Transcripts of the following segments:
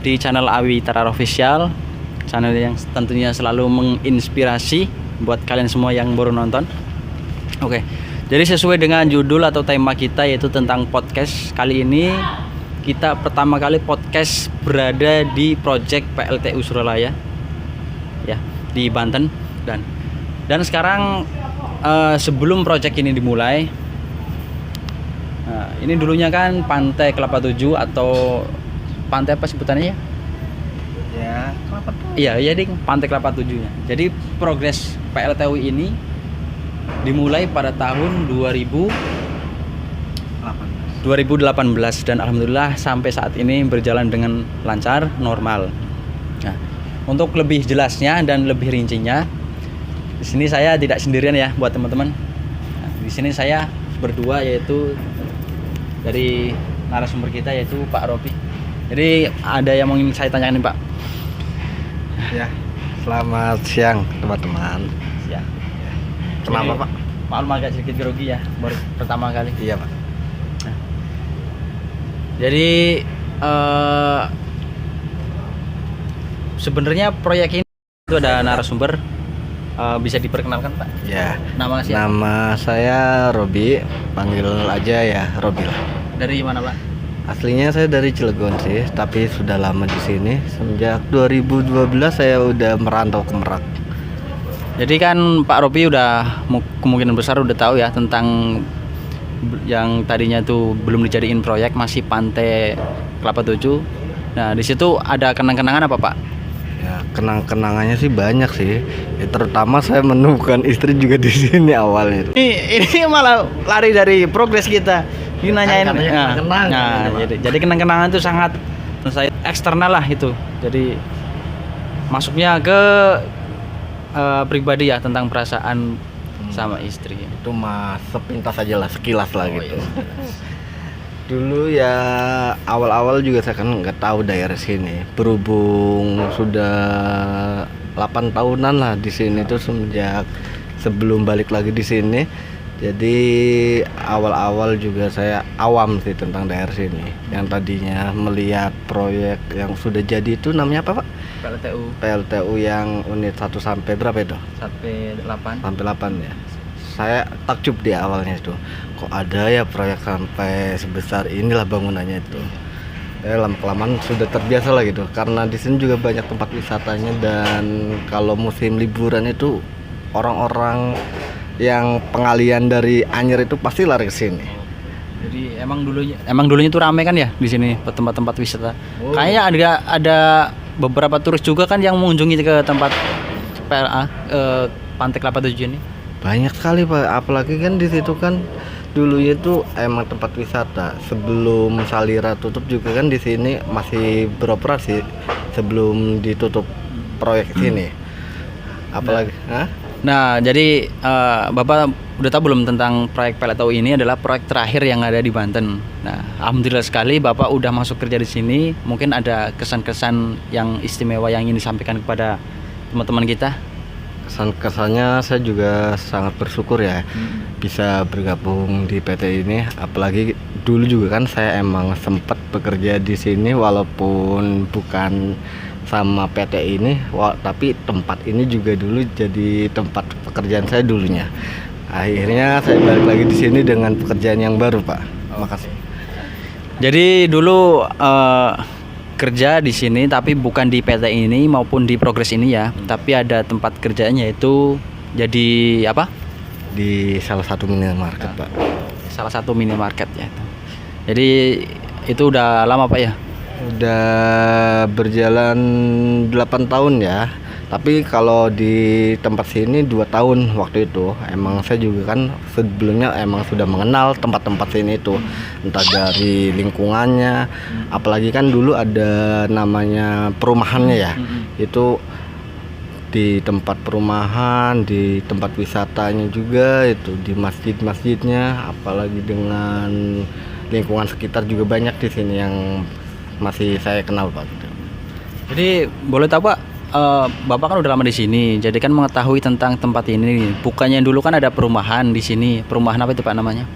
di channel Awi Tarar Official, channel yang tentunya selalu menginspirasi buat kalian semua yang baru nonton. Oke, jadi sesuai dengan judul atau tema kita yaitu tentang podcast. Kali ini kita pertama kali podcast berada di project PLTU Suralaya, ya, di Banten. Dan sekarang sebelum project ini dimulai, ini dulunya kan Pantai Kelapa 7 atau pantai apa sebutannya ya? Ya, Kelapa 7. Iya, jadi Pantai Kelapa 7-nya. Jadi progres PLTU ini dimulai pada tahun 2018 dan alhamdulillah sampai saat ini berjalan dengan lancar, normal. Nah, untuk lebih jelasnya dan lebih rincinya, di sini saya tidak sendirian ya buat teman-teman. Nah, di sini saya berdua, yaitu dari narasumber kita yaitu Pak Robi. Jadi ada yang mau ingin saya tanyakan nih Pak. Ya, selamat siang teman-teman. Ya. Kenapa Pak? Pak Alma agak sedikit grogi ya, baru pertama kali. Iya Pak. Nah, jadi sebenarnya proyek ini itu ada narasumber, bisa diperkenalkan Pak? Ya. Nama siapa? Nama saya Robi, panggil aja ya Robi lah. Dari mana Pak? Aslinya saya dari Cilegon sih, tapi sudah lama di sini. Semenjak 2012 saya udah merantau ke Merak. Jadi kan Pak Robi udah kemungkinan besar udah tahu ya tentang yang tadinya tuh belum dijadiin proyek, masih Pantai Kelapa 7. Nah, di situ ada kenang-kenangan apa Pak? Ya, kenang-kenangannya sih banyak sih. Ya, terutama saya menemukan istri juga di sini awalnya. Ini malah lari dari progres kita. Ini nanyain. Jadi kenang-kenangan itu sangat saya eksternal lah itu. Jadi masuknya ke pribadi ya, tentang perasaan sama istri. Itu mah sepintas aja lah, sekilas lah gitu. Iya. Dulu ya awal-awal juga saya kan nggak tahu daerah sini. Berhubung sudah 8 tahunan lah di sini tuh semenjak sebelum balik lagi di sini. Jadi awal-awal juga saya awam sih tentang daerah sini. Yang tadinya melihat proyek yang sudah jadi itu namanya apa Pak? PLTU yang unit 1 sampai berapa itu? Sampai 8. Sampai 8 ya. Saya takjub di awalnya itu. Kok ada ya proyek sampai sebesar inilah bangunannya itu. Lama-kelamaan sudah terbiasa lah gitu. Karena di sini juga banyak tempat wisatanya, dan kalau musim liburan itu orang-orang yang pengalian dari Anyer itu pasti lari ke sini. Jadi emang dulunya tuh rame kan ya di sini tempat-tempat wisata. Oh. Kayaknya ada beberapa turis juga kan yang mengunjungi ke tempat PLA Pantai Kelapa 7 ini. Banyak sekali Pak, apalagi kan di situ kan dulunya itu emang tempat wisata. Sebelum Salira tutup juga kan di sini masih beroperasi sebelum ditutup proyek sini. Apalagi, Nah, jadi Bapak udah tahu belum tentang proyek PLTU ini adalah proyek terakhir yang ada di Banten. Nah, alhamdulillah sekali Bapak udah masuk kerja di sini. Mungkin ada kesan-kesan yang istimewa yang ingin disampaikan kepada teman-teman kita. Kesan-kesannya saya juga sangat bersyukur ya bisa bergabung di PT ini. Apalagi dulu juga kan saya emang sempat bekerja di sini walaupun bukan sama PT ini, tapi tempat ini juga dulu jadi tempat pekerjaan saya dulunya. Akhirnya saya balik lagi di sini dengan pekerjaan yang baru Pak. Makasih. Jadi dulu kerja di sini tapi bukan di PT ini maupun di Progres ini ya, tapi ada tempat kerjanya itu jadi apa? Di salah satu minimarket Pak. Salah satu minimarket ya. Jadi itu udah lama Pak ya? Udah berjalan 8 tahun ya. Tapi kalau di tempat sini 2 tahun waktu itu. Emang saya juga kan sebelumnya emang sudah mengenal tempat-tempat sini itu. Entah dari lingkungannya, apalagi kan dulu ada namanya perumahannya ya. Itu di tempat perumahan, di tempat wisatanya juga, itu di masjid-masjidnya, apalagi dengan lingkungan sekitar juga banyak di sini yang masih saya kenal Pak. Jadi boleh tahu Pak, Bapak kan udah lama di sini, jadi kan mengetahui tentang tempat ini. Bukannya dulu kan ada perumahan di sini. Perumahan apa itu Pak namanya?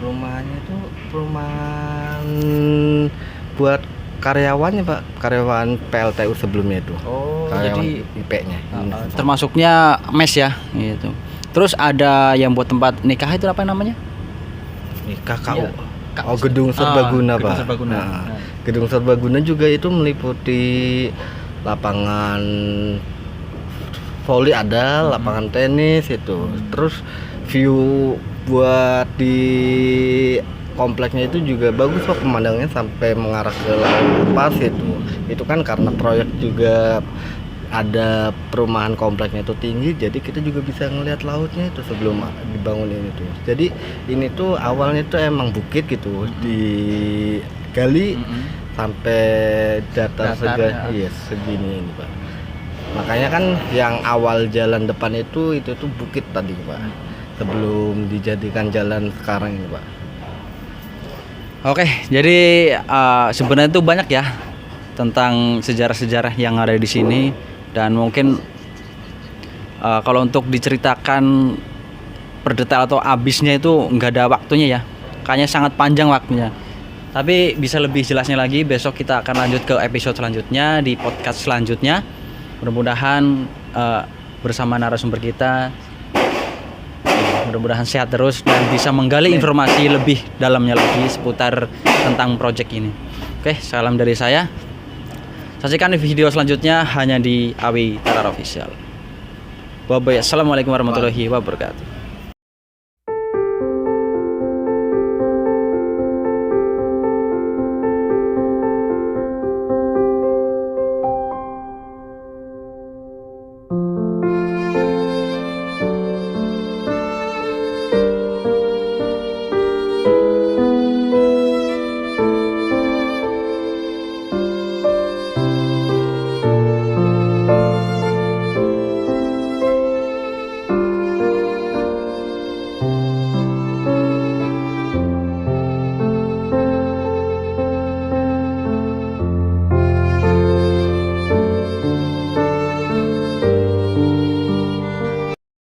Perumahannya itu perumahan buat karyawannya Pak, karyawan PLTU sebelumnya itu. Oh, Karyawan jadi IP-nya. termasuknya mes ya gitu. Terus ada yang buat tempat nikah itu apa namanya? Nikah KU. Iya. Oh, gedung serbaguna Gedung Pak. serbaguna. Nah, gedung serbaguna juga itu meliputi lapangan voli ada, lapangan tenis itu. Terus view buat di kompleknya itu juga bagus Pak, pemandangannya sampai mengarah ke laut pas itu. Itu kan karena proyek juga ada perumahan kompleknya itu tinggi, jadi kita juga bisa ngelihat lautnya itu sebelum dibangun ini tuh. Jadi ini tuh awalnya tuh emang bukit gitu, digali sampai datar Datar, ya. segini ini Pak. Makanya kan yang awal jalan depan itu tuh bukit tadi Pak, sebelum dijadikan jalan sekarang ini Pak. Oke, jadi sebenarnya itu banyak ya tentang sejarah-sejarah yang ada di sini, dan mungkin kalau untuk diceritakan per detail atau habisnya itu nggak ada waktunya ya, kayaknya sangat panjang waktunya. Tapi bisa lebih jelasnya lagi besok kita akan lanjut ke episode selanjutnya di podcast selanjutnya. Mudah-mudahan bersama narasumber kita mudah-mudahan sehat terus dan bisa menggali informasi lebih dalamnya lagi seputar tentang proyek ini. Oke, salam dari saya. Saksikan video selanjutnya hanya di Awi Tarar Official. Bye bye. Assalamualaikum warahmatullahi wabarakatuh.